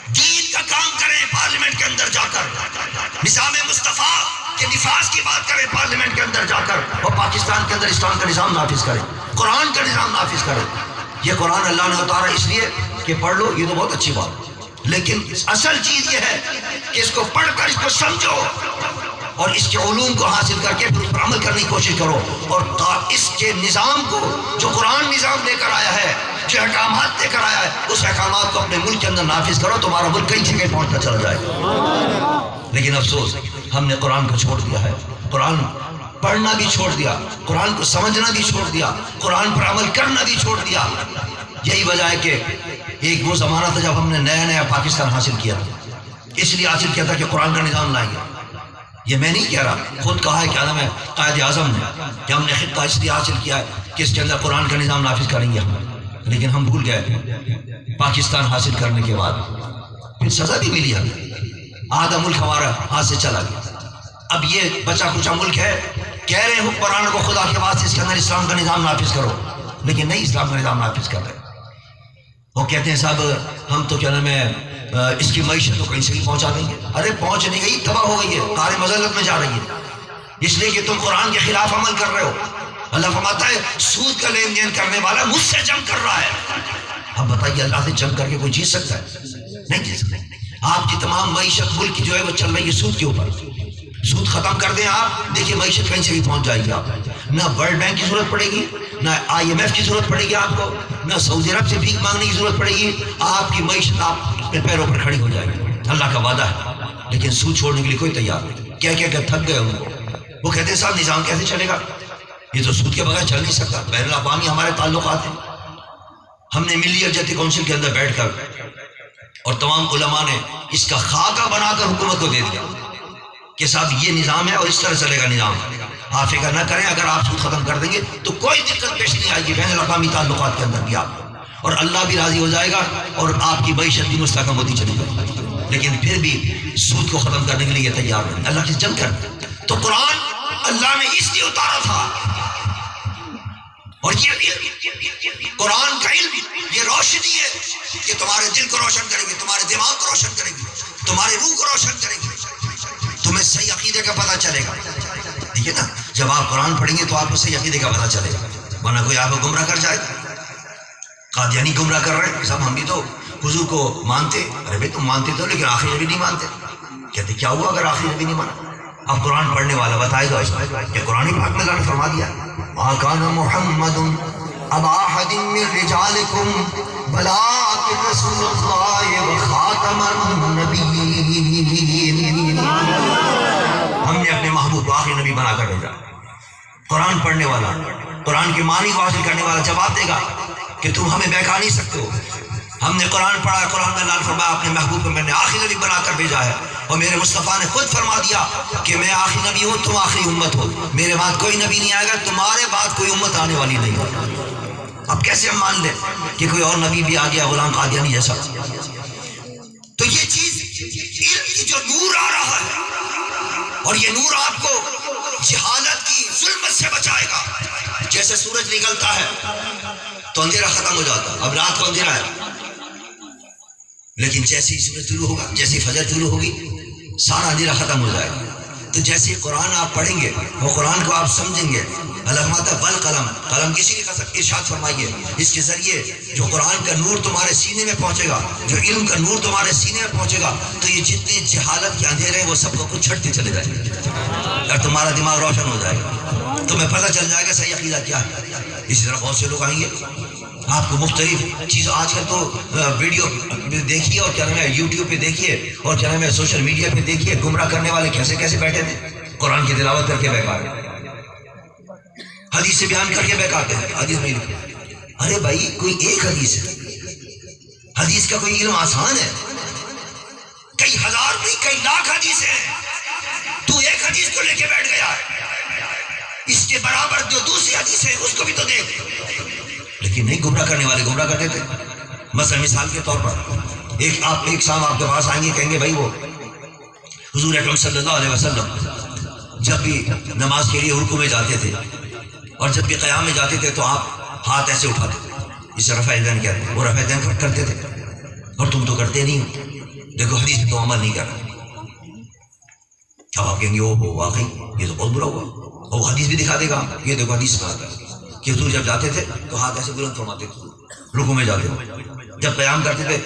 دین کا کام کریں پارلیمنٹ کے اندر جا کر، نظام مصطفیٰ کے نفاذ کی بات کریں پارلیمنٹ کے اندر جا کر، اور پاکستان کے اندر اسلام کا نظام نافذ کریں، قرآن کا نظام نافذ کریں۔ یہ قرآن اللہ نے اتارا اس لیے کہ پڑھ لو، یہ تو بہت اچھی بات، لیکن اصل چیز یہ ہے کہ اس کو پڑھ کر اس کو سمجھو اور اس کے علوم کو حاصل کر کے پھر اس پر عمل کرنے کی کوشش کرو، اور اس کے نظام کو جو قرآن نظام لے کر آیا ہے، جو احکامات لے کر آیا ہے، اس احکامات کو اپنے ملک کے اندر نافذ کرو، تمہارا ملک کئی جگہ پہنچتا چلا جائے گا۔ لیکن افسوس ہم نے قرآن کو چھوڑ دیا ہے، قرآن پڑھنا بھی چھوڑ دیا، قرآن کو سمجھنا بھی چھوڑ دیا، قرآن پر عمل کرنا بھی چھوڑ دیا۔ یہی وجہ ہے کہ ایک وہ زمانہ تھا جب ہم نے نیا نیا پاکستان حاصل کیا تھا، اس لیے حاصل کیا تھا کہ قرآن کا نظام لائیں گے۔ یہ میں نہیں کہہ رہا، خود کہا ہے کہ عالم ہے قائد اعظم نے کہ ہم نے خطہ اس لیے حاصل کیا ہے کہ اس کے اندر قرآن کا نظام نافذ کریں گے ہم، لیکن ہم بھول گئے پاکستان حاصل کرنے کے بعد پھر سزا بھی ملی ہمیں، آدھا ملک ہمارا ہاتھ سے چلا گیا۔ اب یہ بچا کچا ملک ہے، کہہ رہے ہیں حکمرانوں کو خدا کے واسطے اس کے اندر اسلام کا نظام نافذ کرو، لیکن نہیں اسلام کا نظام نافذ کر رہے۔ وہ کہتے ہیں صاحب ہم تو کیا نام ہے اس کی معیشت تو کہیں سے بھی پہنچا دیں گے۔ ارے پہنچ نہیں گئی، تباہ ہو گئی ہے، کار مذلت میں جا رہی ہے، اس لیے کہ تم قرآن کے خلاف عمل کر رہے ہو۔ اللہ فرماتا ہے سود کا لین دین کرنے والا مجھ سے جنگ کر رہا ہے۔ اب بتائیے اللہ سے جنگ کر کے کوئی جیت سکتا ہے؟ نہیں جیت سکتا۔ آپ کی تمام معیشت ملک کی جو ہے وہ چل رہی ہے سود کے اوپر۔ سود ختم کر دیں آپ، دیکھیے معیشت کہیں سے بھی پہنچ جائے گی۔ آپ نہ ورلڈ بینک کی ضرورت پڑے گی، نہ IMF کی ضرورت پڑے گی آپ کو، نہ سعودی عرب سے بھیک مانگنے کی ضرورت پڑے گی، آپ کی معیشت آپ اپنے پیروں پر کھڑی ہو جائے گی۔ اللہ کا وعدہ ہے، لیکن سود چھوڑنے کے لیے کوئی تیار نہیں۔ کیا کیا تھک گئے ان کو، وہ کہتے ہیں صاحب نظام کیسے چلے گا، یہ تو سود کے بغیر چل نہیں سکتا۔ بین الاقوامی ہمارے تعلقات ہیں، ہم نے ملی یکجہتی کونسل کے اندر بیٹھ کر اور تمام علماء نے اس کا خاکہ بنا کر حکومت کو دے دیا کہ صاحب یہ نظام ہے اور اس طرح چلے گا نظام۔ آپ فکر نہ کریں، اگر آپ سود ختم کر دیں گے تو کوئی دقت پیش نہیں آئے گی بین الاقوامی تعلقات کے اندر بھی آپ، اور اللہ بھی راضی ہو جائے گا اور آپ کی معیشت بھی مستحکم ہوتی چلی جائے گی۔ لیکن پھر بھی سود کو ختم کرنے کے لیے یہ تیار نہیں، اللہ کی جنگ کر۔ تو قرآن اللہ نے اس لیے اتارا تھا، اور یہ قرآن کا علم یہ روشنی ہے کہ تمہارے دل کو روشن کرے گی، تمہارے دماغ کو روشن کرے گی، تمہارے روح کو روشن کرے گی، تمہیں صحیح عقیدے کا پتہ چلے گا۔ ٹھیک ہے نا، جب آپ قرآن پڑھیں گے تو آپ کو صحیح عقیدے کا پتہ چلے گا، ورنہ کوئی آپ کو گمراہ کر جائے گا۔ قادیانی گمراہ کر رہے ہیں صاحب، ہم بھی تو حضور کو مانتے۔ ارے بھائی تم مانتے تو لیکن آخری نبی نہیں مانتے۔ کہتے کیا ہوا اگر آخری نبی نہیں مانا؟ اب قرآن پڑھنے والا بتائے گا اس کہ قرآن پاک میں اللہ نے فرما دیا مَا كَانَ مُحَمَّدٌ أَبَا أَحَدٍ مِّن رِّجَالِكُمْ وَلَٰكِنَّ رَسُولَ اللَّهِ وَخَاتَمَ النَّبِيِّينَ۔ ہم نے اپنے محبوب کو آخری نبی بنا کر بھیجا۔ قرآن پڑھنے والا، قرآن کے معنی کو حاصل کرنے والا جواب دے گا کہ تم ہمیں بہکا نہیں سکتے ہو۔ ہم نے قرآن پڑھا، قرآن میں اللہ نے فرمایا اپنے محبوب کو میں نے آخری نبی بنا کر بھیجا ہے، اور میرے مصطفیٰ نے خود فرما دیا کہ میں آخری نبی ہوں، تم آخری امت ہو، میرے بعد کوئی نبی نہیں آئے گا، تمہارے بعد کوئی امت آنے والی نہیں ہے۔ اب کیسے ہم مان لیں کہ کوئی اور نبی بھی آ گیا غلام قادیانی جیسا؟ تو یہ چیز علم کی جو نور آ رہا ہے، اور یہ نور آپ کو جہالت کی ظلمت سے بچائے گا۔ جیسے سورج نکلتا ہے تو اندھیرا ختم ہو جاتا ہے، اب رات کو اندھیرا ہے، لیکن جیسے ہی سورج طلوع ہوگا، جیسے ہی فجر طلوع ہوگی، سارا اندھیرا ختم ہو جائے گا۔ تو جیسے قرآن آپ پڑھیں گے، وہ قرآن کو آپ سمجھیں گے۔ اللہ فرماتا ہے والقلم، قلم کسی کی قسم، ارشاد فرمائیے اس کے ذریعے جو قرآن کا نور تمہارے سینے میں پہنچے گا، جو علم کا نور تمہارے سینے میں پہنچے گا، تو یہ جتنے جہالت کے اندھیرے ہیں وہ سب کو کچھ چھٹتے چلے جائیں گے، اور تمہارا دماغ روشن ہو جائے گا، تمہیں پتہ چل جائے گا صحیح عقیدہ کیا ہے۔ اسی طرح بہت سے لوگ آئیں گے آپ کو مختلف چیز، آج کل تو ویڈیو دیکھیے اور کیا نام ہے یوٹیوب پہ دیکھیے اور کیا نام ہے سوشل میڈیا پہ دیکھیے، گمراہ کرنے والے کیسے کیسے بیٹھے تھے، قرآن کی تلاوت کر کے بہکاتے، حدیث سے بیان کر کے بہکاتے ہیں، حدیث میں لکھا۔ ارے بھائی کوئی ایک حدیث ہے، حدیث کا کوئی علم آسان ہے؟ کئی ہزار نہیں کئی لاکھ حدیث ہیں، تو ایک حدیث کو لے کے بیٹھ گیا ہے، اس کے برابر جو دوسری حدیث ہے اس کو بھی تو دیکھ۔ لیکن نہیں، گمراہ کرنے والے گمراہ کرتے تھے۔ مثلا مثال کے طور پر ایک صاحب آپ کے پاس آئیں گے، کہیں گے بھائی وہ حضور اکرم صلی اللہ علیہ وسلم جب بھی نماز کے لیے رکوع میں جاتے تھے اور جب بھی قیام میں جاتے تھے تو آپ ہاتھ ایسے اٹھاتے تھے، اسے رفع یدین کہتے ہیں، وہ رفع یدین کرتے تھے اور تم تو کرتے نہیں ہو۔ دیکھو حدیث میں تو عمل نہیں کر رہا. اب آپ کہیں گے وہ واقعی یہ تو بہت برا ہوا. اور وہ حدیث بھی دکھا دے گا. یہ دیکھو حدیث میں آتا ہے کہ حضور جب جاتے تھے تو ہاتھ ایسے بلند فرماتے تھے رکوع میں جاتے تھے. جب قیام کرتے تھے,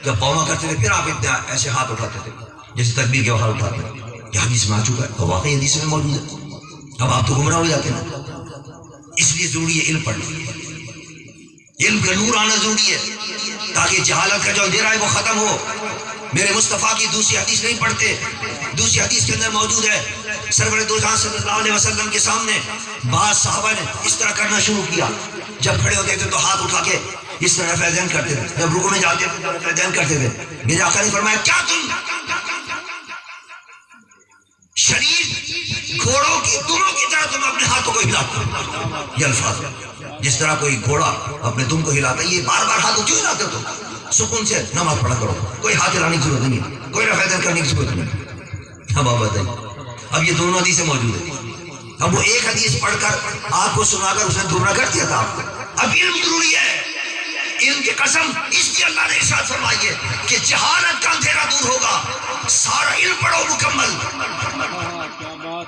جب قوما کرتے تھے, پھر آپ اتنے ایسے ہاتھ اٹھاتے تھے جیسے تکبیر کے وقت اٹھاتے ہیں. یہ حدیث میں آ چکا ہے اور واقعی حدیث میں موجود ہے. اب آپ تو گمراہ ہو جاتے ہیں. اس لیے ضروری ہے علم پڑھنا, علم کا نور آنا ضروری ہے تاکہ جہالت کا جو اندھیرا ہے وہ ختم ہو. میرے مصطفیٰ کی دوسری حدیث نہیں پڑھتے. دوسری حدیث کے اندر موجود ہے سرور دو جہاں صلی اللہ علیہ وسلم کے سامنے بعض صحابہ نے اس طرح کرنا شروع کیا. جب کھڑے ہوتے تھے تو ہاتھ اٹھا کے اس طرح رفع دین کرتے تھے. جب رکوع میں جاتے تھے تو رفع دین کرتے تھے. میرے آقا نے فرمایا کیا تم شریر گھوڑوں کی دموں کی طرح تم اپنے ہاتھوں کو ہلاتے ہو؟ یہ الفاظ جس طرح کوئی گھوڑا اپنے دم کو ہلاتا ہے, یہ بار بار ہاتھوں کیوں ہلاتے ہو؟ تم سکون سے نماز پڑھا کرو, کوئی ہاتھ ہلانے کی ضرورت نہیں ہے, کوئی رفع دین کرنے کی ضرورت نہیں. اب آپ بتائیے, اب یہ دونوں حدیثیں موجود ہیں. اب وہ ایک حدیث پڑھ کر آپ کو سنا کر اس نے گمراہ کر دیا تھا آپ کو. اب علم ضروری ہے. علم کی قسم اس لیے اللہ نے ارشاد فرمائی ہے کہ جہالت کا اندھیرا دور ہوگا. سارا علم پڑھو مکمل.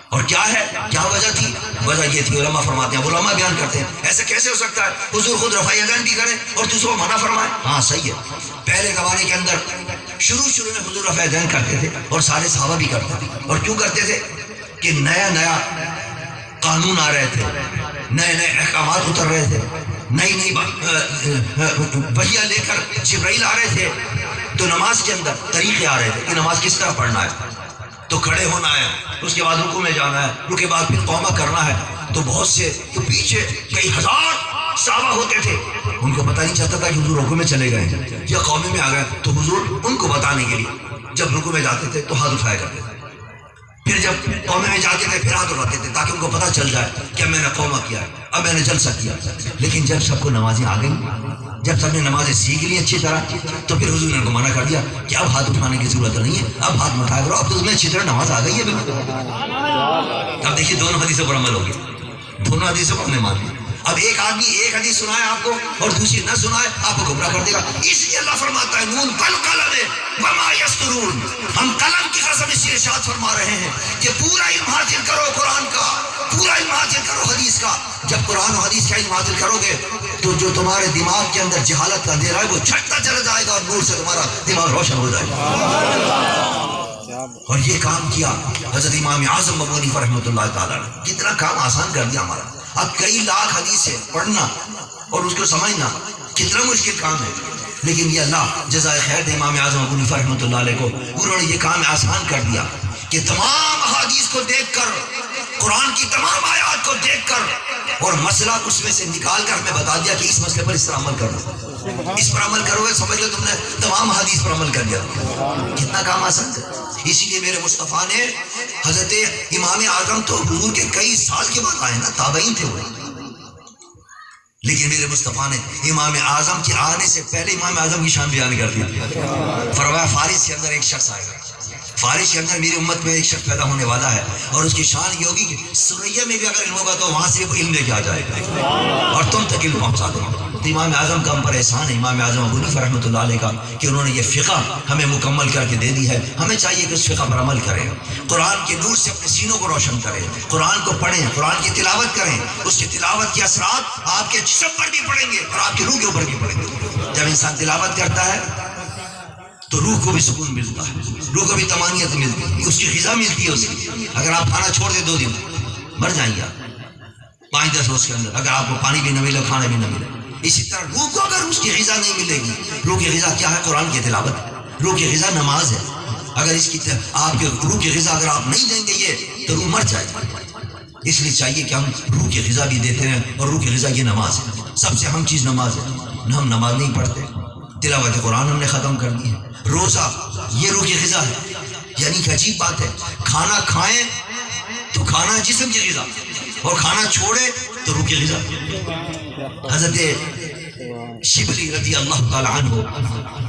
اور کیا ہے, کیا وجہ تھی؟ وجہ یہ تھی, علماء فرماتے ہیں, علماء بیان کرتے ہیں ایسا کیسے ہو سکتا ہے حضور خود رفع یدین بھی کریں اور دوسروں کو منع فرمائے. ہاں صحیح ہے, پہلے زمانے کے اندر شروع میں حضور رفع یدین کرتے تھے اور سارے صحابہ بھی کرتے تھے. اور کیوں کرتے تھے کہ نیا قانون آ رہے تھے, نئے احکامات اتر رہے تھے, نئی وحیاں لے کر جبرائیل آ رہے تھے. تو نماز کے اندر طریقے آ رہے تھے کہ نماز کس طرح پڑھنا ہے. تو کھڑے ہونا ہے, اس کے بعد رکوع میں جانا ہے, رکوع کے بعد پھر قوما کرنا ہے. تو بہت سے تو پیچھے کئی ہزار صحابہ ہوتے تھے, ان کو پتہ نہیں چلتا تھا کہ حضور رکوع میں چلے گئے یا قومے میں آ گئے. تو حضور ان کو بتانے کے لیے جب رکوع میں جاتے تھے تو ہاتھ اٹھایا کرتے تھے, پھر جب قومے میں جاتے تھے پھر ہاتھ اٹھاتے تھے تاکہ ان کو پتہ چل جائے کہ میں نے قوما کیا ہے, اب میں نے جلسہ کیا. لیکن جب سب کو نمازیں آ گئی, جب سب نے نمازیں سیکھ لی اچھی طرح, تو پھر حضور نے ان کو منع کر دیا کہ اب ہاتھ اٹھانے کی ضرورت نہیں ہے, اب ہاتھ میں اٹھایا کرو, اب تو تمہیں اچھی طرح نماز آ گئی ہے بالکل. اب دیکھیے دونوں حدیثوں پر عمل ہو گیا, دونوں حدیثوں کو ہم نے مان لیا. اب ایک آدمی ایک حدیث سنائے آپ کو اور دوسری نہ سنائے, آپ کو گمراہ کر دے گا. اس لیے اللہ فرماتا ہے نون والقلم وما یسطرون. ہم قلم کی قسم اس لیے ارشاد فرما رہے ہیں کہ پورا علم حاصل کرو قرآن کا, پورا علم حاصل کرو حدیث کا. جب قرآن و حدیث کا علم حاصل کرو گے تو جو تمہارے دماغ کے اندر جہالت کا اندھیرا ہے وہ جھٹتا چلا جائے گا اور نور سے تمہارا دماغ روشن ہو جائے گا. اور یہ کام کیا حضرت امام اعظم ابو حنیفہ رحمۃ اللہ تعالیٰ نے, کتنا کام آسان کر دیا ہمارا. اب کئی لاکھ حدیثیں پڑھنا اور اس کو سمجھنا کتنا مشکل کام ہے, لیکن یہ اللہ جزائے خیر دے امام اعظم ابو حنیفہ رحمۃ اللہ علیہ کو, انہوں نے یہ کام آسان کر دیا کہ تمام احادیث کو دیکھ کر, قرآن کی تمام آیات کو دیکھ کر اور مسئلہ اس میں سے نکال کر ہمیں بتا دیا کہ اس مسئلے پر اس طرح عمل کرو, اس پر عمل کرو گے سمجھ لو تم نے تمام حدیث پر عمل کر دیا. کتنا کام آسان ہے. اسی لیے میرے مصطفیٰ نے حضرت امام اعظم تو حضور کے کئی سال کے بعد آئے نا, تابعین تھے وہ, لیکن میرے مصطفیٰ نے امام اعظم کے آنے سے پہلے امام اعظم کی شان بیان کر دی. فرمایا فارس کے اندر ایک شخص آئے گا, فارس کے اندر میری امت میں ایک شخص پیدا ہونے والا ہے اور اس کی شان یہ ہوگی کہ سریا میں بھی اگر علم ہوگا تو وہاں سے بھی علم لے کے آ جائے گا اور تم تک علم پہنچا دے گا. تو امام اعظم کا ہم پر احسان ہے, امام اعظم ابو حنیفہ رحمۃ اللہ علیہ کا, کہ انہوں نے یہ فقہ ہمیں مکمل کر کے دے دی ہے. ہمیں چاہیے کہ اس فقہ پر عمل کریں, قرآن کے نور سے اپنے سینوں کو روشن کریں, قرآن کو پڑھیں, قرآن کی تلاوت کریں. اس کی تلاوت کے اثرات آپ کے جسم پر بھی پڑیں گے اور آپ کی روح کے اوپر بھی پڑیں گے. جب انسان تلاوت کرتا ہے تو روح کو بھی سکون ملتا ہے, روح کو بھی طمانینت ملتی ہے, اس کی غذا ملتی ہے. اس کی اگر آپ کھانا چھوڑ دیں 2 دن مر جائیں گے آپ, 5-10 روز کے اندر اگر آپ کو پانی بھی نہ ملے کھانا بھی نہ ملے. اسی طرح روح کو اگر اس کی غذا نہیں ملے گی, روح کی غذا کیا ہے؟ قرآن کی تلاوت. روح کی غذا نماز ہے. اگر اس کی آپ کے روح کی غذا اگر آپ نہیں دیں گے یہ تو روح مر جائے گی. اس لیے چاہیے کہ ہم روح کی غذا بھی دیتے ہیں, اور روح کی غذا یہ نماز ہے. سب سے اہم چیز نماز ہے. ہم نماز نہیں پڑھتے, تلاوت قرآن ہم نے ختم کر دی ہے. روزہ یہ روح کی غذا ہے. یعنی کہ عجیب بات ہے, کھانا کھائیں تو کھانا جسم کی غذا, اور کھانا چھوڑے تو روح کی غذا. حضرت شبلی رضی اللہ تعالی عنہ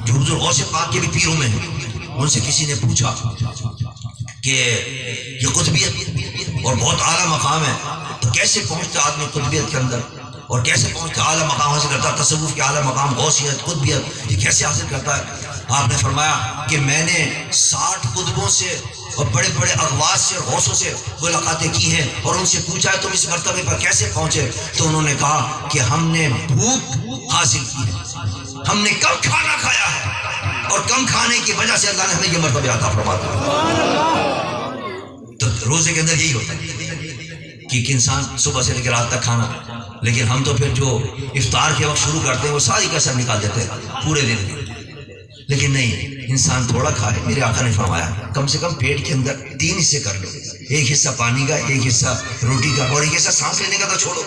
جو حضور غوث پاک کے بھی پیروں میں ہیں, ان سے کسی نے پوچھا کہ یہ قطبیت اور بہت اعلیٰ مقام ہے, تو کیسے پہنچتا آدمی قطبیت کے اندر, اور کیسے پہنچتا اعلیٰ مقام حاصل کرتا, تصوف کے اعلیٰ مقام غوثیت قطبیت یہ کیسے حاصل کرتا ہے؟ آپ نے فرمایا کہ میں نے 60 قطبوں سے اور بڑے بڑے اغواث سے اور غوثوں سے ملاقاتیں کی ہیں اور ان سے پوچھا ہے تم اس مرتبے پر کیسے پہنچے؟ تو انہوں نے کہا کہ ہم نے بھوک حاصل کی ہے، ہم نے کم کھانا کھایا ہے اور کم کھانے کی وجہ سے اللہ نے ہمیں یہ مرتبہ عطا فرمایا۔ تو روزے کے اندر یہی ہوتا ہے کہ ایک انسان صبح سے لے کے رات تک کھانا، لیکن ہم تو پھر جو افطار کے وقت شروع کرتے ہیں وہ ساری کسر نکال دیتے ہیں پورے دن کی۔ لیکن نہیں، انسان تھوڑا کھائے، میرے آقا نے فرمایا کم سے کم پیٹ کے اندر 3 حصے کر لو، ایک حصہ پانی کا، ایک حصہ روٹی کا، اور ایک حصہ سانس لینے کا تو چھوڑو۔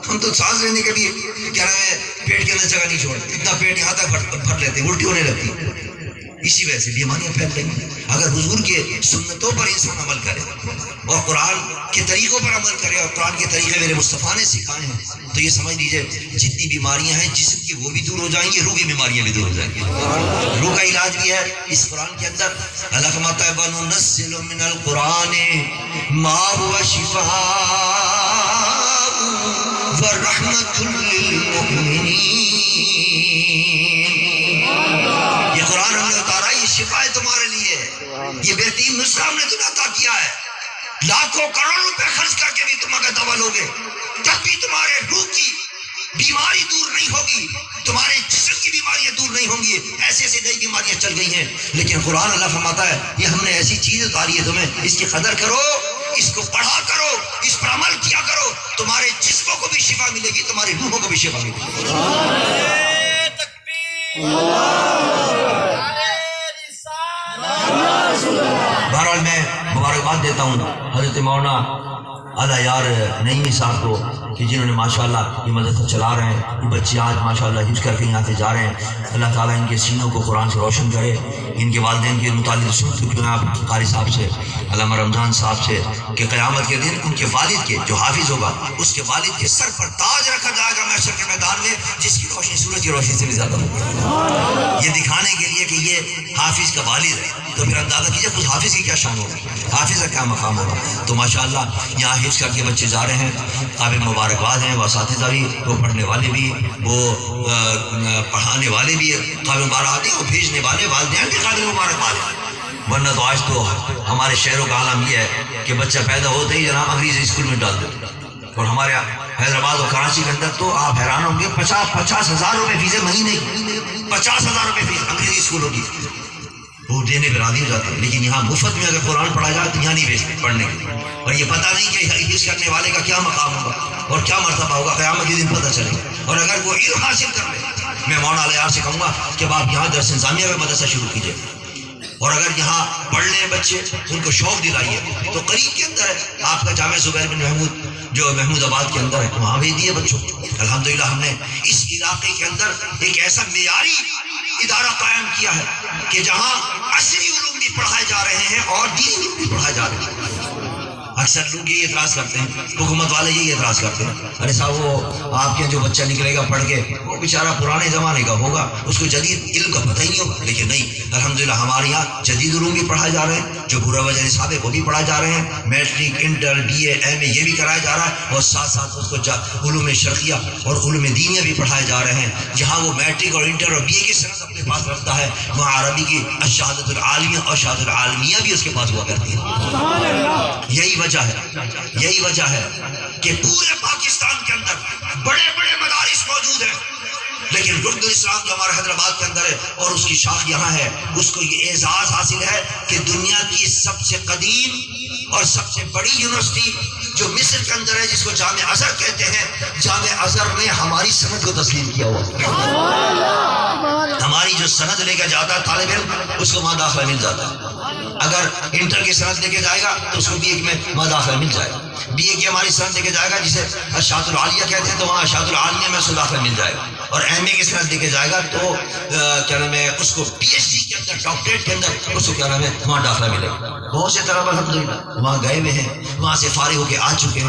ہم تو سانس لینے کے لیے کیا نام ہے پیٹ کے اندر جگہ نہیں چھوڑتے، اتنا پیٹ یہاں تک بھر لیتے، الٹی ہونے لگتی، اسی وجہ سے بیماریاں پھیل رہی ہیں۔ اگر حضور کے سنتوں پر انسان عمل کرے اور قرآن کے طریقوں پر عمل کرے اور قرآن کے طریقے میرے مصطفیٰ نے سکھائے ہیں تو یہ سمجھ لیجئے جتنی بیماریاں ہیں جسم کی وہ بھی دور ہو جائیں گی، روح کی بیماریاں بھی دور ہو جائیں گی۔ روح کا علاج بھی ہے اس قرآن کے اندر، اللہ فرماتا ہے وَنُنَزِّلُ مِنَ الْقُرْآنِ مَا هُوَ شِفَاءٌ وَرَحْمَةٌ لِّلْمُؤْمِنِينَ۔ یہ قرآن ہم نے اتارا، یہ شفا ہے تمہارے لیے، یہ بہترین نسخہ ہم نے تمہیں عطا کیا ہے۔ لاکھوں کروڑ روپے خرچ کر کے بھی تم اگر دوا لوگے تب بھی تمہارے روح کی بیماری دور نہیں ہوگی، تمہارے جسم کی بیماریاں دور نہیں ہوں گی۔ ایسے ایسے نئی بیماریاں چل گئی ہیں، لیکن قرآن اللہ فرماتا ہے یہ ہم نے ایسی چیز اتاری ہے تمہیں، اس کی قدر کرو، اس کو پڑھا کرو، اس پر عمل کیا کرو، تمہارے جسموں کو بھی شفا ملے گی، تمہاری روحوں کو بھی شفا ملے گی۔ بہرحال میں مبارکباد دیتا ہوں حضرت مولانا اعلیٰ یار نعیمی صاحب کو کہ جنہوں نے ماشاءاللہ یہ مدرسہ چلا رہے ہیں، یہ بچے آج ماشاءاللہ حفظ کر کے یہاں سے جا رہے ہیں۔ اللہ تعالیٰ ان کے سینوں کو قرآن سے روشن کرے، ان کے والدین کے متعلق سنتے کیوں آپ قاری صاحب سے، علامہ رمضان صاحب سے کہ قیامت کے دن ان کے والد کے جو حافظ ہوگا اس کے والد کے سر پر تاج رکھا جائے گا محشر کے میدان میں، جس کی روشنی سورج کی روشنی سے بھی زیادہ ہوگی، یہ دکھانے کے لیے کہ یہ حافظ کا والد ہے۔ تو پھر اندازہ کیجیے خود حافظ کی کیا شان ہوگی، حافظ کا کیا مقام ہوگا۔ تو ماشاءاللہ یہاں حفظ کر کے بچے جا رہے ہیں، قابل مبارکباد ہیں، وہ اساتذہ بھی، وہ پڑھنے والے بھی، وہ پڑھانے والے بھی قابل مبارکباد ہیں، اور بھیجنے والے والدین بھی قابل مبارکباد ہیں۔ ورنہ تو آج تو ہمارے شہروں کا عالم یہ ہے کہ بچہ پیدا ہوتے ہی جناب انگریزی اسکول میں ڈال دیتے، اور ہمارے حیدرآباد اور کراچی کے اندر تو آپ حیران ہوں گے 50,000 روپے فیس مہینے کی، 50,000 روپے فیس انگریزی اسکولوں کی، وہ دینے پہ راضی ہو جاتے ہیں۔ لیکن یہاں مفت میں اگر قرآن پڑھا جائے تو یہاں نہیں بھیجتے پڑھنے کے، اور یہ پتہ نہیں کہ حفظ کرنے والے کا کیا مقام ہوگا اور کیا مرتبہ ہوگا، قیامت کے دن پتہ چلے گا۔ اور اگر وہ علم حاصل کر لے، میں مولانا علیہ سے کہوں گا کہ آپ یہاں درس نظامیہ میں مدرسہ شروع کیجیے، اور اگر یہاں پڑھ لیں بچے ان کو شوق دلائیے تو قریب کے اندر ہے آپ کا جامعہ زبیر بن محمود جو محمود آباد کے اندر ہے، وہاں بھیج دیے بچوں کو۔ الحمدللہ ہم نے اس علاقے کے اندر ایک ایسا معیاری ادارہ قائم کیا ہے کہ جہاں عصری علوم بھی پڑھائے جا رہے ہیں اور دینی علوم بھی پڑھائے جا رہے ہیں۔ اکثر لوگ یہ اعتراض کرتے ہیں، حکومت والے یہی اعتراض کرتے ہیں، ارے صاحب وہ آپ کے جو بچہ نکلے گا پڑھ کے وہ بیچارہ پرانے زمانے کا ہوگا، اس کو جدید علم کا پتہ ہی نہیں ہوگا۔ لیکن نہیں، الحمدللہ ہمارے یہاں جدید علوم بھی پڑھائے جا رہے ہیں، جو برا وجہ نصاب ہے وہ بھی پڑھائے جا رہے ہیں، matric, inter, B A, M A یہ بھی کرایا جا رہا ہے، اور ساتھ ساتھ اس کو علوم شرعیہ اور علوم دینیہ بھی پڑھائے جا رہے ہیں۔ جہاں وہ میٹرک اور انٹر اور بی اے کی سند اپنے پاس رکھتا ہے، وہاں عربی کی الشہادۃ العالمیہ اور شہادۃ العالمیہ بھی اس کے پاس ہوا کرتی ہے۔ یہی وجہ ہے کہ پورے پاکستان کے اندر بڑے بڑے مدارس موجود ہیں، لیکن رکن الاسلام جو ہمارے حیدرآباد کے اندر ہے اور اس کی شاخ یہاں ہے، اس کو یہ اعزاز حاصل ہے کہ دنیا کی سب سے قدیم اور سب سے بڑی یونیورسٹی جو مصر کے اندر ہے، جس کو جامع ازہر کہتے ہیں، جامع ازہر نے ہماری سند کو تسلیم کیا ہوا۔ ہماری جو سند لے کے جاتا ہے طالب علم، اس کو وہاں داخلہ مل جاتا ہے۔ اگر انٹر کی سند لے کے جائے گا تو اس کو بی اے میں وہاں داخلہ مل جائے گا، بی اے کی ہماری سند لے کے جائے گا جسے الشہادۃ العالیہ کہتے ہیں تو وہاں الشہادۃ العالمیہ میں اس کو داخلہ مل جائے گا، اور ایم اے کی سند لے کے جائے گا تو کیا نام ہے اس کو پی ایچ ڈی کے اندر، ڈاکٹریٹ کے اندر اس کو کیا نام ہے وہاں داخلہ ملے گا۔ بہت سے طلبہ الحمدللہ وہاں گئے ہوئے ہیں، وہاں سے فارغ ہو کے آ چکے ہیں۔